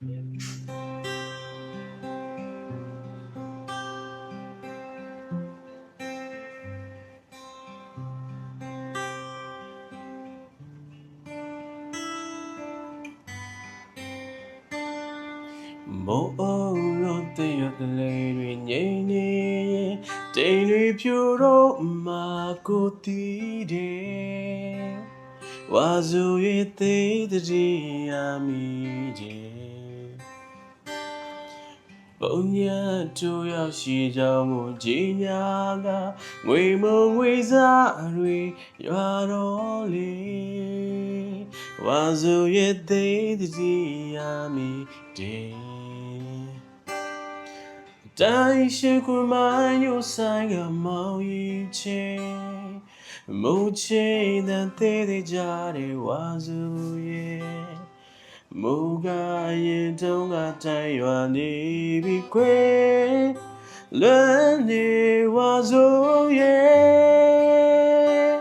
မိုးအုံလို့တည့်ရကလေးတွေငိမ့်နေတိမ်တွေပြိုတော့မှကိုတည်တယ်ဝါစုရဲ့သေးတည်းရမိတယ်ပုံညာတို့ရောက်ရှိကြောင်းကိုကြီးညာကငွေမုံငွေစားတွေရွာတော့လေဝါစုရဲ့သေးတည်းရမိတယ်တိုင်းရှိခွန်မိုင်းညိုဆိုင်ကမောင်ရင်ချေမုတ်ချေတဲ့သေးကြတဲ့ဝါစုရဲ့မူကရင်တုံးကတိုင်ရွာနေပြီခွေလွမ်းနေဝါစုရဲ့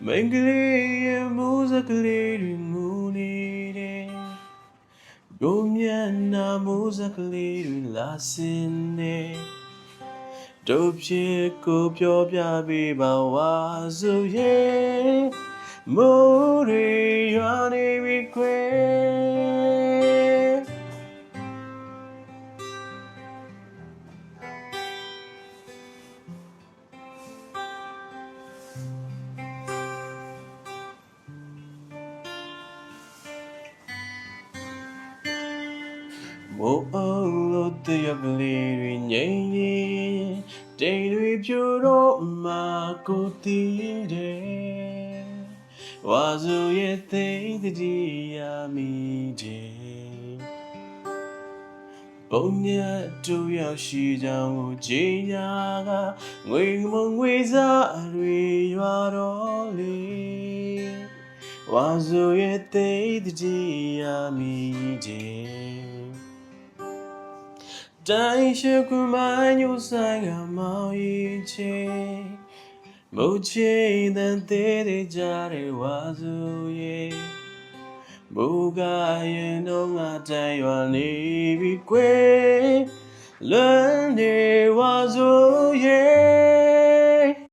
မင်္ဂလေးရဲ့မူစကလေးတွေမူနေတယ်ဒုမျက်နှာမူစကလေးတွေလာစင်နေတို့ဖြစ်ကိုပြောပြပေးပါဝါစုရဲ့မိုးတွေရွာနေပြီခွေမိုးအုံလို့တည့်ရကလေးတွေငိမ့်နေတိမ်တွေပြိုတော့မှကိုတည်တယ်ဝါစုရဲ့သေးတည်းရမိတယ်ပုံညာတို့ရောက်ရှိကြောင်းကိုကြီးညာကငွေမငွေစားတွေရွာတော့လေဝါစုရဲ့သေးတည်းရမိတယ်တိုင်းရှိခွန်မိုင်းညိုဆိုင်ကမောင်ရင်ချေမုတ်ချေတဲ့သေးကြတဲ့ဝါစုရဲ့မူကရင်တော့ငါတိုင်ရွာနေပြီကွယ်လွမ်းနေဝါစု